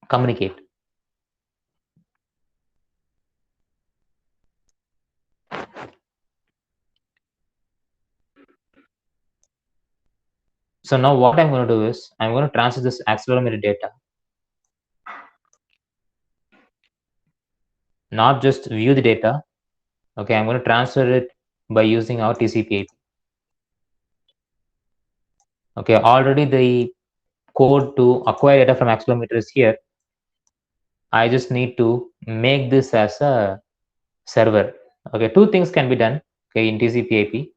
communicate. So now what I'm going to do is I'm going to transfer this accelerometer data, not just view the data. Okay, I'm going to transfer it by using our TCP/IP. Okay, already the code to acquire data from accelerometer is here. I just need to make this as a server. Okay, two things can be done. Okay, in TCP/IP.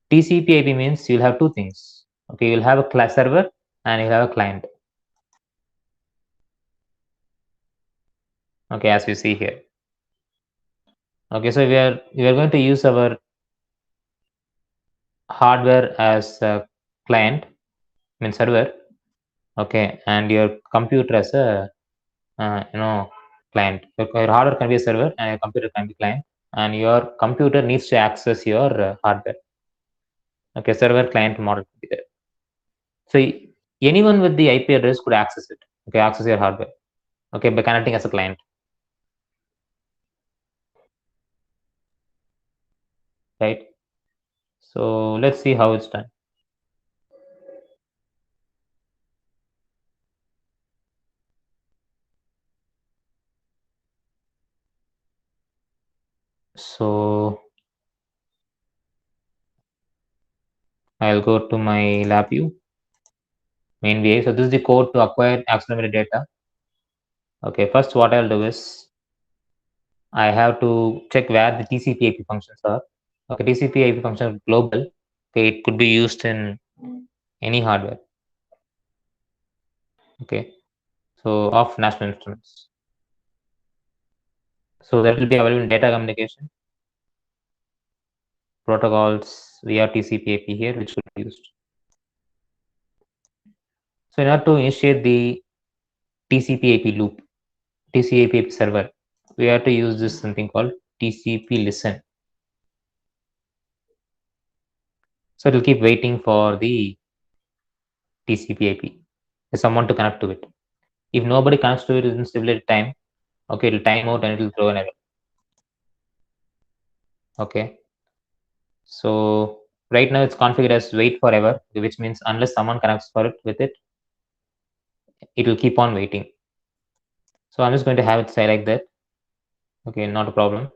TCP/IP means you'll have two things. Okay, you'll have a class server and you'll have a client. Okay, as we see here. Okay, so we are going to use our hardware as a client, server. Okay, and your computer as a client. Your hardware can be a server and your computer can be client, and your computer needs to access your hardware. Okay, server client model could be there. So anyone with the IP address could access it. Okay, access your hardware. Okay, by connecting as a client. Right. So let's see how it's done. So I'll go to my LabVIEW main VA. So this is the code to acquire accelerometer data. Okay, first what I'll do is I have to check where the TCP/IP functions are. Okay, TCP/IP function is global. Okay, it could be used in any hardware. Okay, so of national instruments. So that will be available in data communication protocols via TCP/IP here, which should be used. So in order to initiate the TCP/IP loop, TCP/IP server, we have to use this something called TCP listen. So it will keep waiting for the TCP/IP, someone to connect to it. If nobody connects to it in stipulated time, okay, it will time out and it will throw an error. Okay. So right now it's configured as wait forever, which means unless someone connects for it with it, it will keep on waiting. So I'm just going to have it say like that. Okay, not a problem.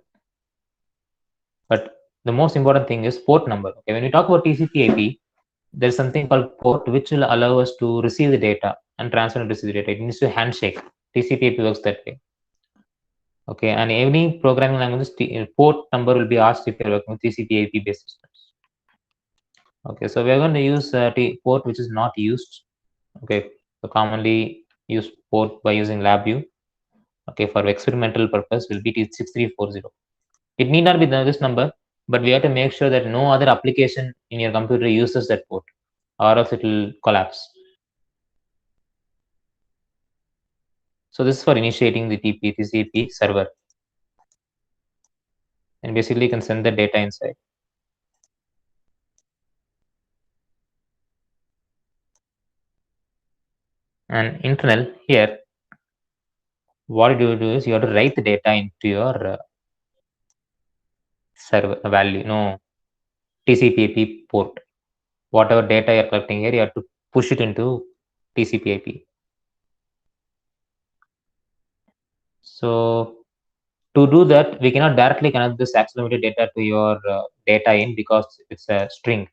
But the most important thing is port number. Okay, when we talk about TCP/IP, there's something called port which will allow us to receive the data and transfer and receive the data. It needs to handshake. TCP/IP works that way. Okay, and any programming language port number will be asked if you're working with TCP/IP based systems. Okay, so we're going to use port which is not used. Okay, so commonly used port by using LabVIEW. Okay, for experimental purpose will be T6340. It need not be this number, but we have to make sure that no other application in your computer uses that port, or else it will collapse. So this is for initiating the TCP server, and basically you can send the data inside. And internal here, what you do is you have to write the data into your server value, TCP/IP port. Whatever data you're collecting here, you have to push it into TCP/IP. So to do that, we cannot directly connect this accelerometer data to your data in because it's a string.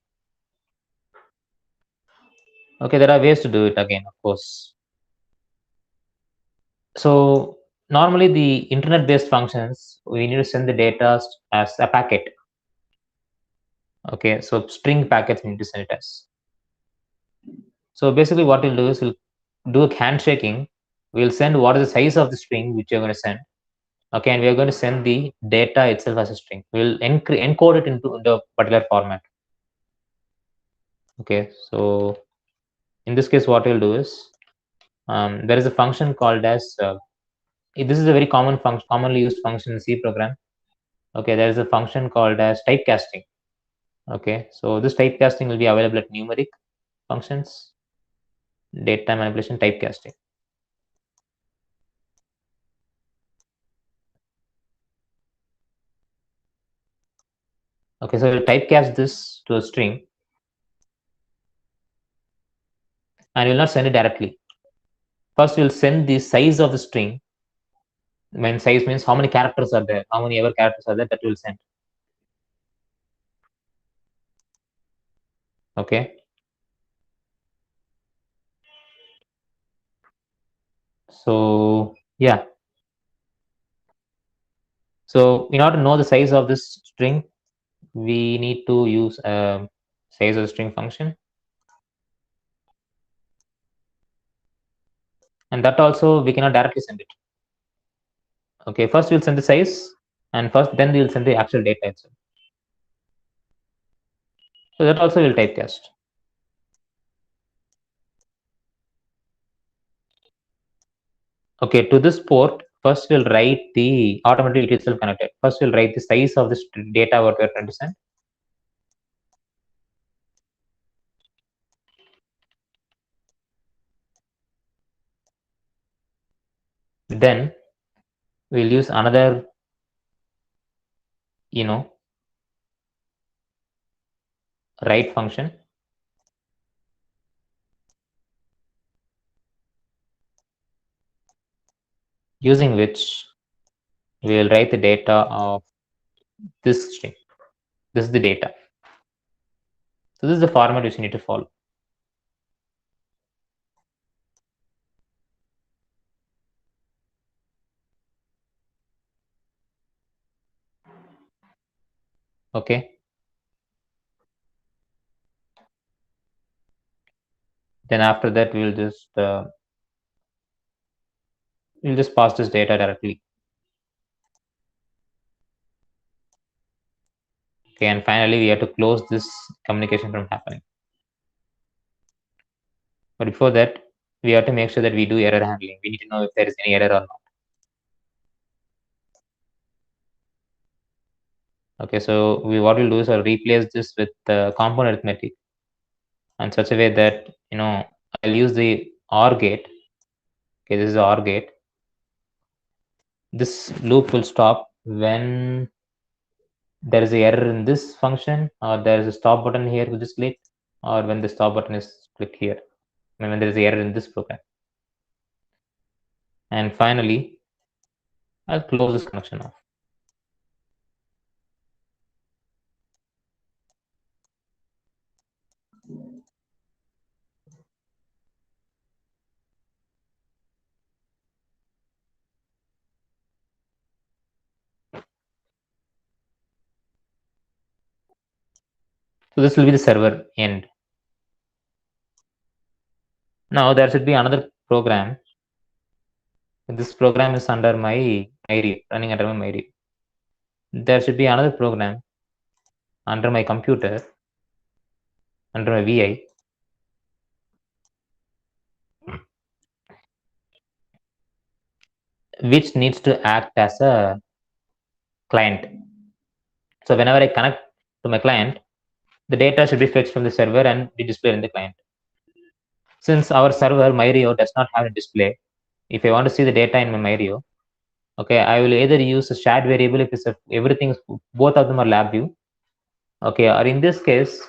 Okay, there are ways to do it again, of course. So normally the internet-based functions, we need to send the data as a packet. Okay, so string packets we need to send it as. So basically what we'll do is we'll do a handshaking. We'll send what is the size of the string which you're going to send. Okay, and we are going to send the data itself as a string. We'll encode it into the particular format. Okay, so in this case, what we'll do is there is a function called as this is a very commonly used function in C program. Okay, there is a function called as typecasting. Okay, so this typecasting will be available at numeric functions, data manipulation, typecasting. Okay, so we'll typecast this to a string and we'll not send it directly. First, we'll send the size of the string. When size means how many characters are there, how many ever characters are there, that we'll send. Okay. So yeah. So in order to know the size of this string, we need to use a size of the string function. And that also we cannot directly send it. Okay, first we'll send the size and then we'll send the actual data itself. So that also will typecast. Okay, to this port, first we'll write the automatically it itself connected. First we'll write the size of this data what we're trying to send. Then we'll use another, write function. Using which we will write the data of this string. This is the data. So this is the format which you need to follow. Okay. Then after that, we'll just pass this data directly. Okay, and finally we have to close this communication from happening. But before that, we have to make sure that we do error handling. We need to know if there is any error or not. Okay, so what we'll do is I'll replace this with compound arithmetic in such a way that I'll use the OR gate. Okay, this is the OR gate. This loop will stop when there is an error in this function, or there is a stop button here which is clicked, or when the stop button is clicked here, when there is an error in this program. And finally, I'll close this connection off. So this will be the server end. Now there should be another program. This program is under my MyRead, running under my MyRead. There should be another program under my computer, under my VI, which needs to act as a client. So whenever I connect to my client, the data should be fetched from the server and be displayed in the client. Since our server MyRio does not have a display, if I want to see the data in my MyRio, okay, I will either use a shared variable if everything both of them are LabVIEW, okay, or in this case,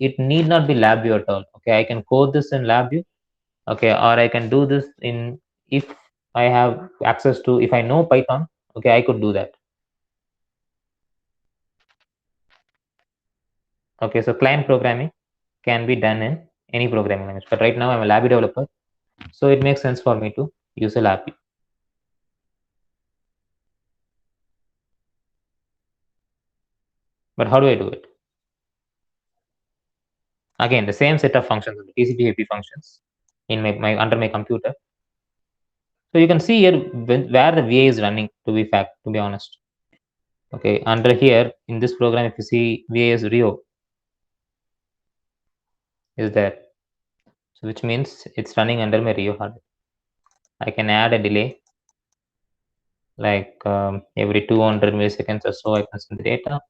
it need not be LabVIEW at all. Okay, I can code this in LabVIEW, okay, or I can do this in, if I have access to, if I know Python, okay, I could do that. Okay, so client programming can be done in any programming language, but right now I'm a LabVIEW developer, so it makes sense for me to use a LabVIEW. But how do I do it? again the same set of functions, the TCP/IP functions in my under my computer. So you can see here where the VA is running. To be honest, okay, under here in this program, if you see VA is Rio is there, so which means it's running under my Rio hardware. I can add a delay like every 200 milliseconds or so I can send the data.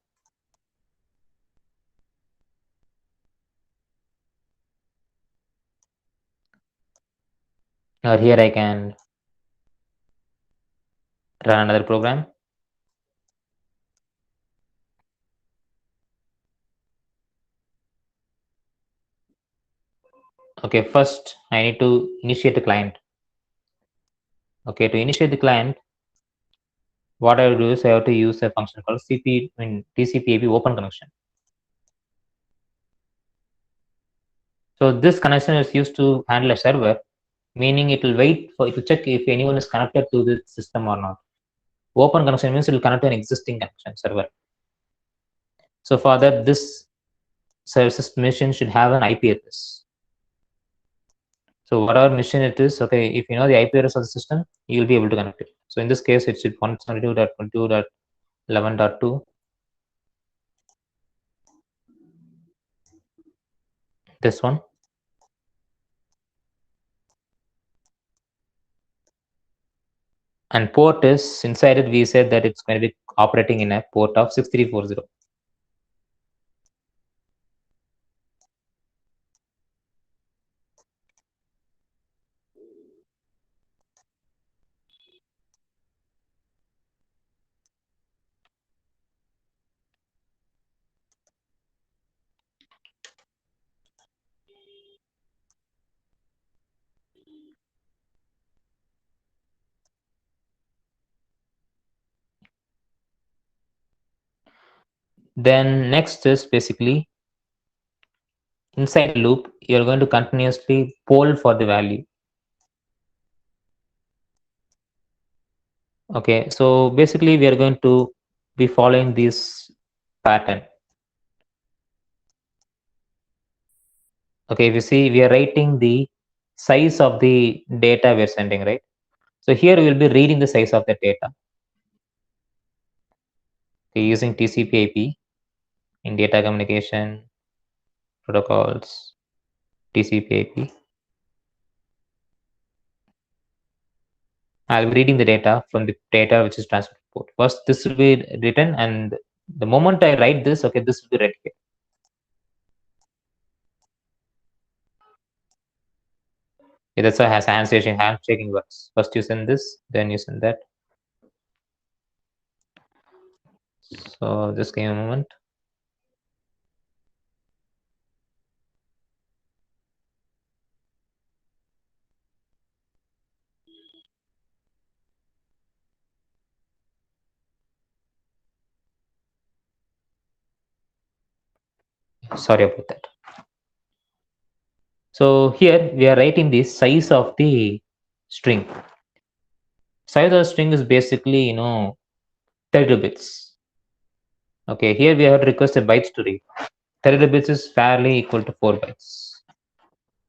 Or here I can run another program. Okay, first I need to initiate the client. Okay, to initiate the client, what I will do is I have to use a function called TCP/IP open connection. So this connection is used to handle a server, meaning it will wait for it to check if anyone is connected to the system or not. Open connection means it will connect to an existing connection server. So for that, this services machine should have an IP address. So whatever machine it is, okay, if you know the IP address of the system, you will be able to connect it. So in this case, it should 172.22.11.2. This one. And port is inside it, we said that it's going to be operating in a port of 6340. Then next is basically inside the loop, you're going to continuously poll for the value. Okay, so basically we are going to be following this pattern. Okay, if you see, we are writing the size of the data we're sending, right? So here we will be reading the size of the data. Okay, using TCP/IP in data communication protocols, TCP/IP. I'll be reading the data from the data which is transmitted port. First, this will be written, and the moment I write this, okay, this will be read here. Okay, that's why it has handshaking works. First you send this, then you send that. So just give me a moment. Sorry about that. So here we are writing the size of the string. Size of the string is basically 32 bits. Okay, here we have to request a bytes to read. 32 bits is fairly equal to 4 bytes.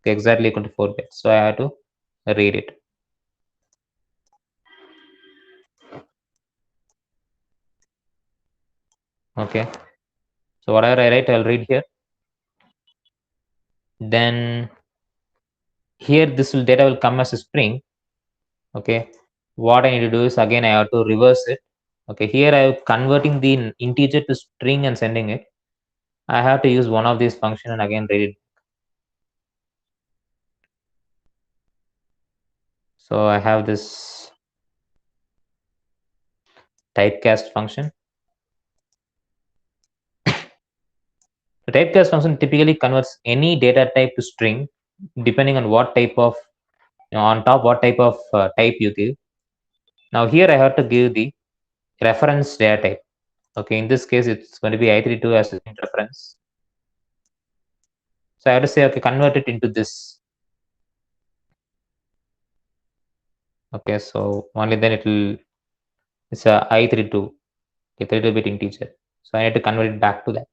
Okay, exactly equal to 4 bytes. So I have to read it. Okay, so whatever I write, I'll read here. Then here this data will come as a string. Okay, what I need to do is again I have to reverse it. Okay, here I am converting the integer to string and sending it. I have to use one of these function and again read it. So I have this typecast function. The typecast function typically converts any data type to string depending on what type of on top what type of type you give. Now here I have to give the reference data type. Okay, in this case it's going to be I32 as a reference. So I have to say, okay, convert it into this. Okay, so only then it's a I32, a 32-bit integer. So I need to convert it back to that.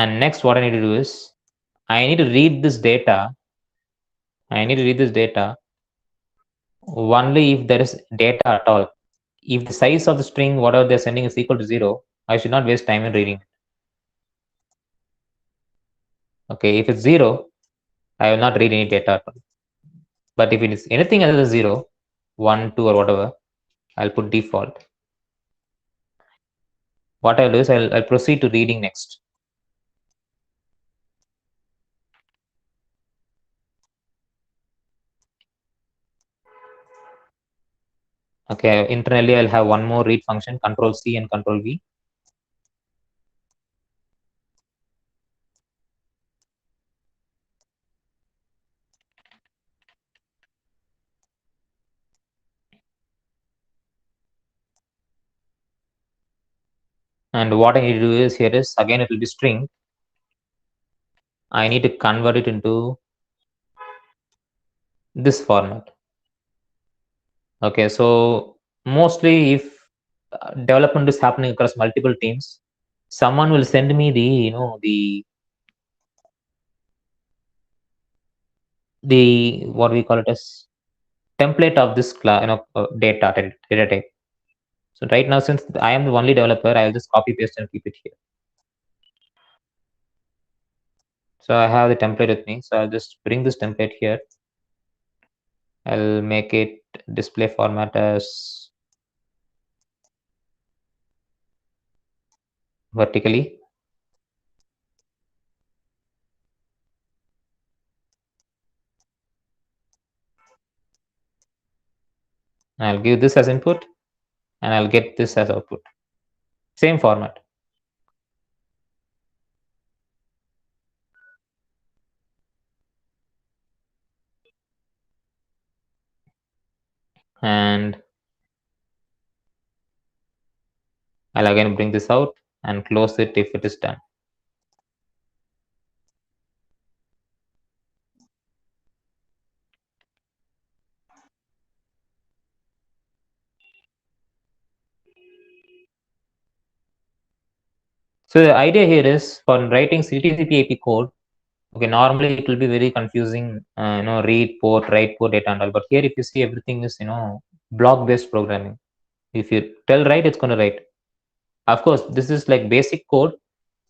And next, what I need to do is I need to read this data. I need to read this data only if there is data at all. If the size of the string, whatever they're sending, is equal to 0, I should not waste time in reading it. Okay, if it's 0, I will not read any data at all. But if it is anything other than 0, 1, 2, or whatever, I'll put default. What I'll do is I'll proceed to reading next. Okay, internally I'll have one more read function, Control C and Control V. And what I need to do is here is again it will be string. I need to convert it into this format. Okay, so mostly if development is happening across multiple teams, someone will send me the what we call it as template of this data type. So right now, since I am the only developer, I'll just copy paste and keep it here. So I have the template with me. So I'll just bring this template here. I'll make it display format as vertically. I'll give this as input and I'll get this as output. Same format. And I'll again bring this out and close it if it is done. So the idea here is for writing CTCP AP code, okay, normally it will be very confusing, read port, write port data and all. But here, if you see, everything is, block-based programming. If you tell write, it's going to write. Of course, this is like basic code.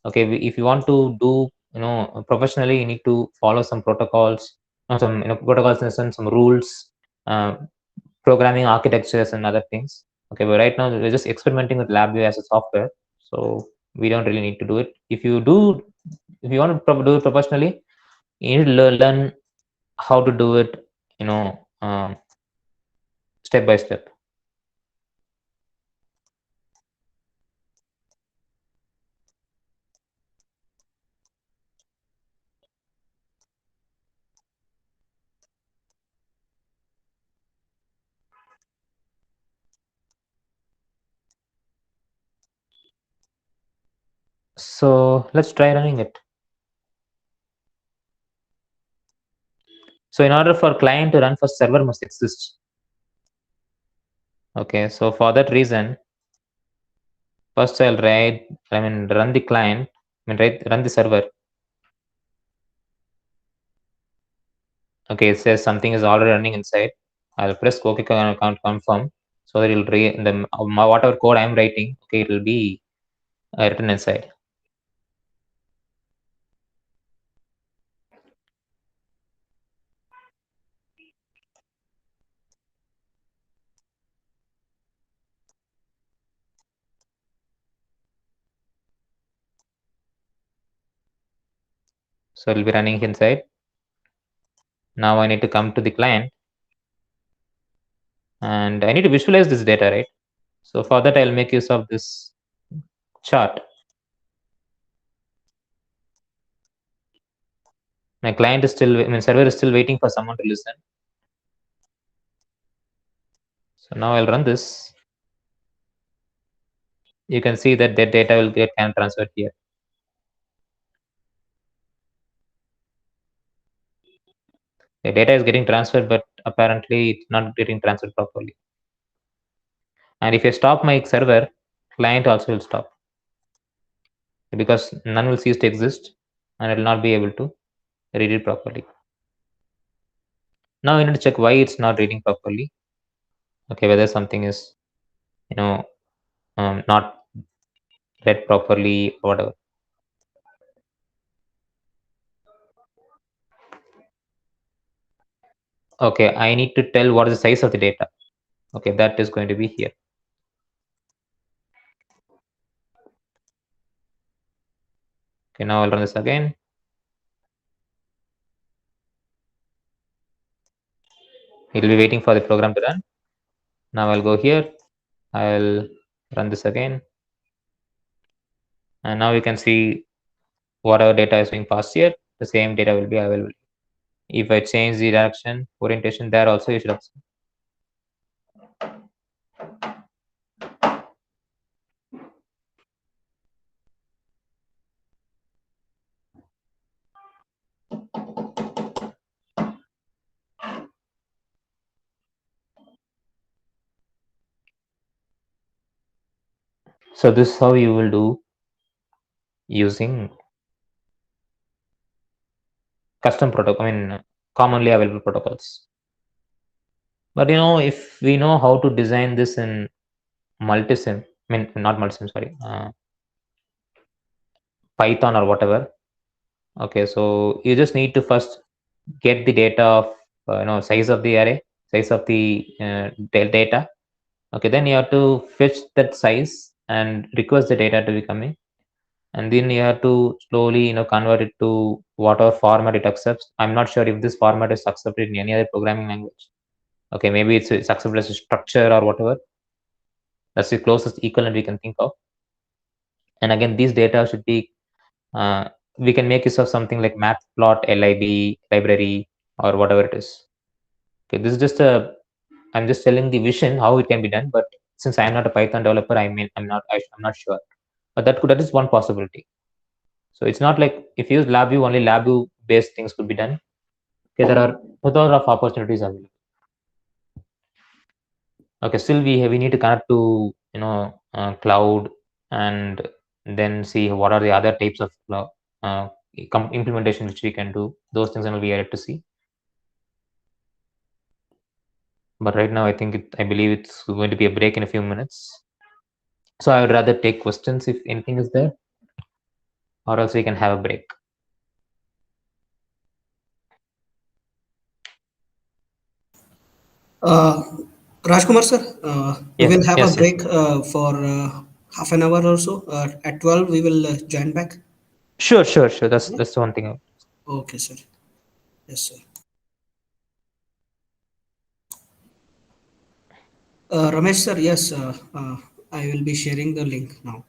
Okay, if you want to do, professionally, you need to follow some protocols, some protocols and some rules, programming architectures and other things. Okay, but right now we're just experimenting with LabVIEW as a software, so we don't really need to do it. If you want to do it professionally, you need to learn how to do it, step by step. So let's try running it. So in order for client to run, first server must exist. Okay, so for that reason, first I'll run the client, run the server. Okay, it says something is already running inside. I'll press OK confirm, so that it'll whatever code I'm writing, okay, it will be written inside. So it'll be running inside. Now I need to come to the client and I need to visualize this data, right? So for that, I'll make use of this chart. My client is server is still waiting for someone to listen. So now I'll run this. You can see that the data will get transferred here. The data is getting transferred, but apparently it's not getting transferred properly. And if I stop my server, client also will stop. because none will cease to exist and it will not be able to read it properly. Now we need to check why it's not reading properly. Okay, whether something is, not read properly or whatever. Okay, I need to tell what is the size of the data. Okay, that is going to be here. Okay, now I'll run this again. It will be waiting for the program to run. Now I'll go here. I'll run this again. And now you can see whatever data is being passed here, the same data will be available. If I change the direction, orientation, there also you should observe. So this is how you will do using custom protocol, commonly available protocols. But if we know how to design this in multisim, not multisim, sorry, Python or whatever. Okay, so you just need to first get the data of size of the array, size of the data. Okay, then you have to fetch that size and request the data to be coming, and then you have to slowly convert it to whatever format it accepts. I'm not sure if this format is accepted in any other programming language. Okay, maybe it's accepted as a structure or whatever. That's the closest equivalent we can think of. And again, these data should be we can make use of something like matplotlib library or whatever it is. Okay, this is just I'm just telling the vision how it can be done, but since I am not a Python developer, I'm not sure. But that is one possibility. So it's not like if you use LabVIEW, only LabVIEW based things could be done. Okay, there are plethora of opportunities available. Okay, still we need to connect to cloud and then see what are the other types of implementation which we can do. Those things will be yet to see. But right now, I believe it's going to be a break in a few minutes. So I would rather take questions if anything is there, or else we can have a break. Rajkumar sir, we Yes, will have yes, a break for half an hour or so. At 12, we will join back. Sure. That's the one thing. Okay, sir. Yes, sir. Ramesh sir, yes, I will be sharing the link now.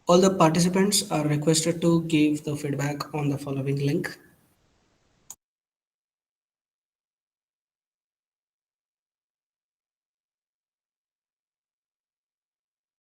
All the participants are requested to give the feedback on the following link.